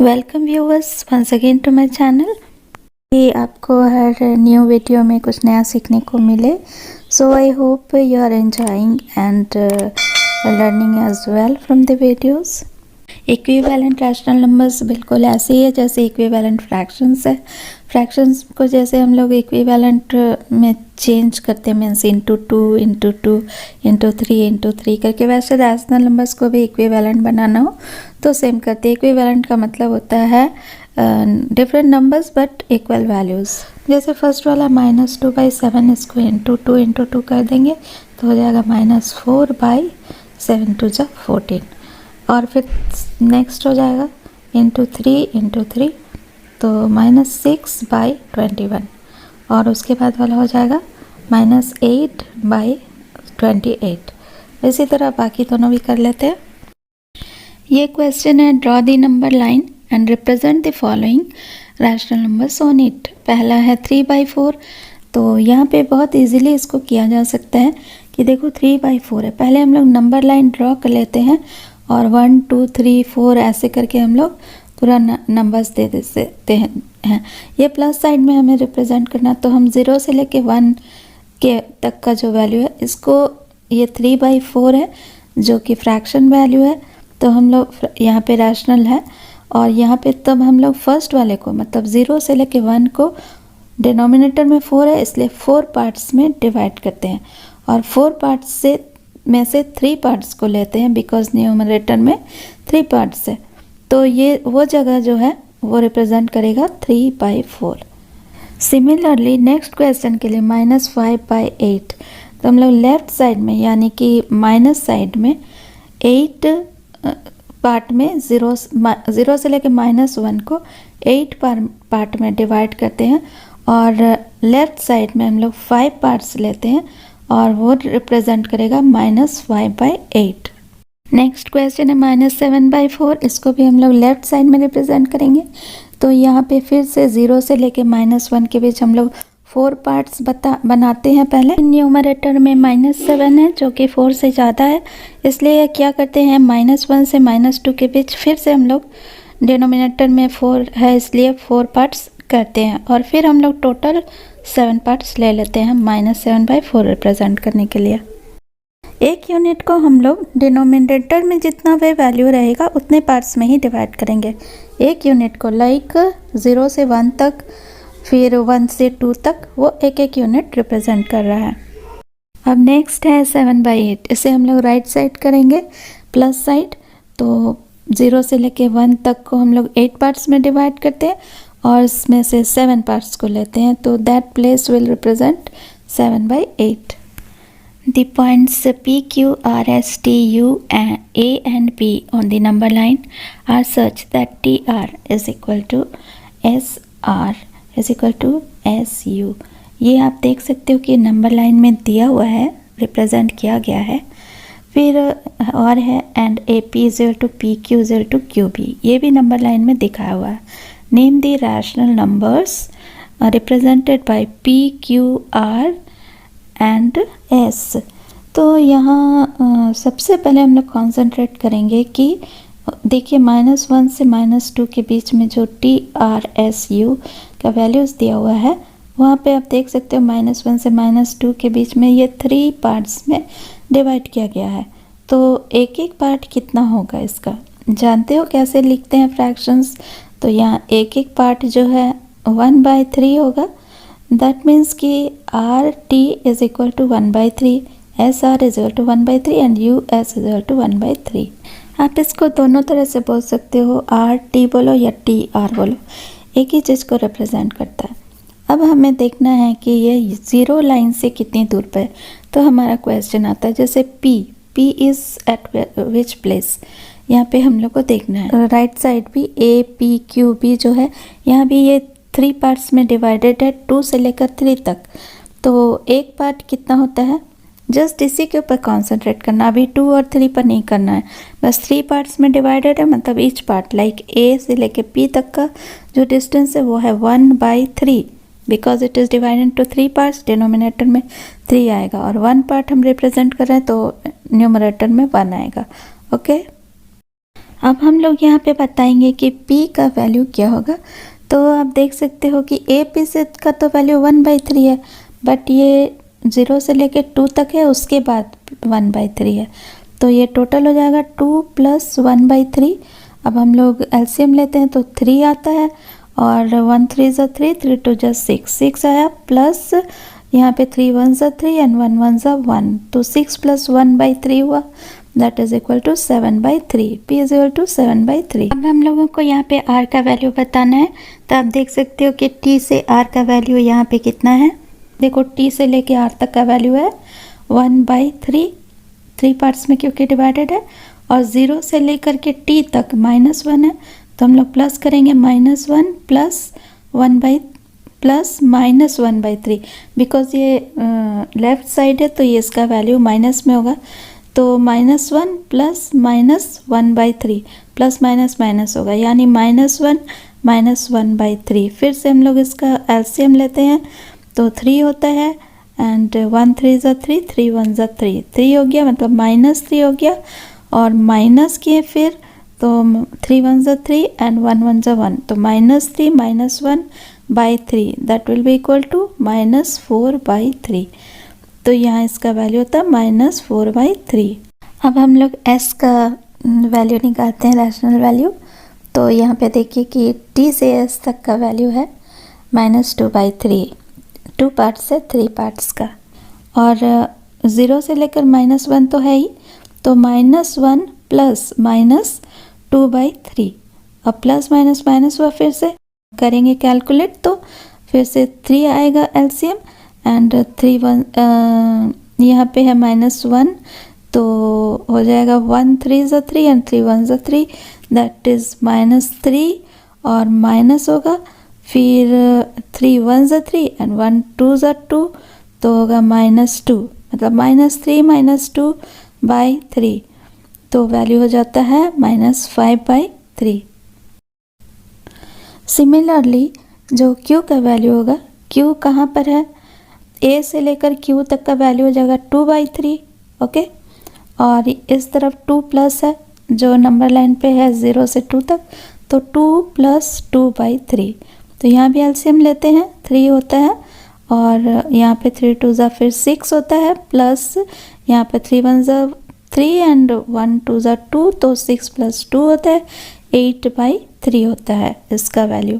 Welcome viewers once again to my channel. कि आपको हर new video में कुछ नया सीखने को मिले। So I hope you are enjoying and learning as well from the videos. Equivalent rational numbers बिल्कुल ऐसे ही है जैसे इक्विवेलेंट फ्रैक्शंस है। फ्रैक्शंस को जैसे हम लोग इक्विवेलेंट में चेंज करते हैं, means into 2 into 2 into 3 into 3 करके, वैसे रैशनल नंबर्स को भी इक्विवेलेंट बनाना हो तो सेम करते हैं। इक्विवेलेंट का मतलब होता है different numbers but equal values. जैसे फर्स्ट वाला -2/7 इसको इंटू 2 इंटू 2 कर देंगे तो हो जाएगा -4/7 × 14। और फिर नेक्स्ट हो जाएगा इंटू 3 तो -6/21। और उसके बाद वाला हो जाएगा -8/28। इसी तरह बाकी दोनों भी कर लेते हैं। ये क्वेश्चन है, draw the number line and represent the following rational numbers on it. पहला है 3/4। तो यहाँ पे बहुत इजीली इसको किया जा सकता है कि देखो 3/4 है। पहले हम लोग नंबर लाइन ड्रॉ कर लेते हैं और 1 2 3 4 ऐसे करके हम लोग पूरा नंबर्स दे देते हैं। ये प्लस साइड में हमें रिप्रेजेंट करना, तो हम 0 से लेके 1 के तक का जो वैल्यू है इसको, ये 3/4 है जो कि फ्रैक्शन वैल्यू है, तो हम लोग यहाँ पे रैशनल है। और यहाँ पे तब हम लोग फर्स्ट वाले को मतलब 0 से लेके 1 को, डिनोमिनेटर में 4 है इसलिए 4 पार्ट्स में डिवाइड करते हैं और 4 पार्ट्स में से 3 पार्ट्स को लेते हैं बिकॉज न्यूमरेटर में 3 पार्ट्स है। तो ये वो जगह जो है वो रिप्रेजेंट करेगा 3/4। सिमिलरली नेक्स्ट क्वेश्चन के लिए -5/8। तो हम लोग लेफ्ट साइड में यानी कि माइनस साइड में 8 पार्ट में 0 से लेके -1 को 8 पार्ट में डिवाइड करते हैं और लेफ्ट साइड में हम लोग 5 पार्ट्स लेते हैं और वो रिप्रेजेंट करेगा -5/8। नेक्स्ट क्वेश्चन है -7/4। इसको भी हम लोग लेफ्ट साइड में रिप्रेजेंट करेंगे। तो यहाँ पे फिर से 0 से लेके -1 के बीच हम लोग 4 पार्ट्स बनाते हैं। पहले न्यूमरेटर में -7 है जो कि 4 से ज़्यादा है, इसलिए क्या करते हैं -1 से -2 के बीच फिर से हम लोग, डिनोमिनेटर में 4 है इसलिए 4 पार्ट्स करते हैं और फिर हम लोग टोटल 7 पार्ट्स ले लेते हैं -7/4 रिप्रेजेंट करने के लिए। एक यूनिट को हम लोग डिनोमिनेटर में जितना वे वैल्यू रहेगा उतने पार्ट्स में ही डिवाइड करेंगे। एक यूनिट को लाइक 0 से 1 तक, फिर 1 से 2 तक, वो एक यूनिट रिप्रेजेंट कर रहा है। अब नेक्स्ट है 7/8। इसे हम लोग राइट साइड करेंगे प्लस साइड। तो 0 से लेके 1 तक को हम लोग 8 पार्ट्स में डिवाइड करते हैं और इसमें से 7 पार्ट्स को लेते हैं, तो that place will represent 7/8। The points P, Q, R, S, T, U, A and B on the number line are such that TR is equal to SR is equal to SU। ये आप देख सकते हो कि number line में दिया हुआ है, रिप्रेजेंट किया गया है। फिर और है and AP is equal to PQ is equal to QB, ये भी नंबर लाइन में दिखाया हुआ है। Name the rational numbers represented by P, Q, R and S। तो यहाँ सबसे पहले हम लोग कॉन्सेंट्रेट करेंगे कि देखिए -1 से -2 के बीच में जो TRSU का वैल्यूज़ दिया हुआ है, वहाँ पे आप देख सकते हो -1 से -2 के बीच में ये 3 पार्ट्स में डिवाइड किया गया है। तो एक एक पार्ट कितना होगा इसका जानते हो कैसे लिखते हैं फ्रैक्शंस। तो यहाँ एक एक पार्ट जो है 1/3 होगा। दैट मीन्स कि RT is equal to 1/3, SR is equal to 1/3 and US is equal to 1/3। आप इसको दोनों तरह से बोल सकते हो, RT बोलो या TR बोलो, एक ही चीज़ को रिप्रेजेंट करता है। अब हमें देखना है कि ये 0 लाइन से कितनी दूर पर है। तो हमारा क्वेश्चन आता है जैसे P is eight which place, यहाँ पे हम लोग को देखना है। राइट साइड भी APQB जो है, यहाँ भी ये 3 पार्ट्स में डिवाइडेड है 2 से लेकर 3 तक। तो एक पार्ट कितना होता है, जस्ट इसी के ऊपर कॉन्सेंट्रेट करना, अभी 2 और 3 पर नहीं करना है। बस 3 पार्ट्स में डिवाइडेड है, मतलब ईच पार्ट लाइक A से लेके P तक का जो डिस्टेंस है वो है 1/3 because it is divided into 3 parts. Denominator में 3 आएगा और 1 पार्ट हम रिप्रेजेंट कर रहे हैं तो न्यूमरेटर में 1 आएगा। ओके अब हम लोग यहाँ पे बताएंगे कि p का वैल्यू क्या होगा। तो आप देख सकते हो कि a p से का तो वैल्यू 1/3 है, बट ये 0 से लेके 2 तक है, उसके बाद 1/3 है, तो ये टोटल हो जाएगा 2 + 1/3। अब हम लोग एलसीएम लेते हैं तो 3 आता है, और 1 3 ज़ा 3, 3 2 ज़ा 6 आया, प्लस यहाँ पे 3 1 ज़ा 3 एंड 1 1 ज़ा 1, तो 6 + 1/3 हुआ, that is equal to 7/3। p is equal to 7/3। अब हम लोगों को यहाँ पे r का वैल्यू बताना है, तो आप देख सकते हो कि t से r का वैल्यू यहाँ पे कितना है। देखो t से लेके r तक का वैल्यू है 1/3, 3 पार्ट्स में क्योंकि डिवाइडेड है, और 0 से लेकर के t तक -1 है, तो हम लोग प्लस करेंगे -1 प्लस -1/3, बिकॉज ये लेफ्ट साइड है तो ये इसका वैल्यू माइनस में होगा, तो -1 प्लस -1/3, प्लस माइनस माइनस होगा, यानी -1 -1/3। फिर से हम लोग इसका एलसीएम लेते हैं तो 3 होता है, एंड 1 3 ज़ा 3, 3 1 ज़ा 3, 3 हो गया, मतलब -3 हो गया, और माइनस किए फिर तो 3 1 ज़ा 3 एंड 1 1 ज़ा 1, तो -3 -1/3 that will be equal to -4/3। तो यहाँ इसका वैल्यू होता है -4/3। अब हम लोग s का वैल्यू निकालते हैं, रैशनल वैल्यू। तो यहाँ पे देखिए कि t से s तक का वैल्यू है -2/3, 2 पार्ट्स है 3 पार्ट्स का, और 0 से लेकर -1 तो है ही, तो -1 प्लस -2/3, अब प्लस माइनस माइनस हुआ, फिर से करेंगे कैलकुलेट, तो फिर से 3 आएगा एलसीएम, एंड 3 1 यहाँ पे है -1, तो हो जाएगा 1 3 ज़ा 3 एंड 3 1 ज़ा 3, दैट इज़ -3, और माइनस होगा, फिर 3 1 ज़ा 3 एंड 1 2 ज़ा 2, तो होगा -2, मतलब -3 -2/3, तो वैल्यू हो जाता है -5/3। सिमिलरली जो q का वैल्यू होगा, q कहाँ पर है, a से लेकर q तक का वैल्यू हो जाएगा 2/3, ओके, और इस तरफ 2 प्लस है, जो नंबर लाइन पे है 0 से 2 तक, तो 2 + 2/3, तो यहाँ भी एलसीएम लेते हैं, 3 होता है, और यहाँ पे 3 2 ज़ा फिर 6 होता है, प्लस यहाँ पे 3 1 ज़ा 3 एंड 1 2 ज़ा 2, तो 6 + 2 होता है, 8/3 होता है इसका वैल्यू।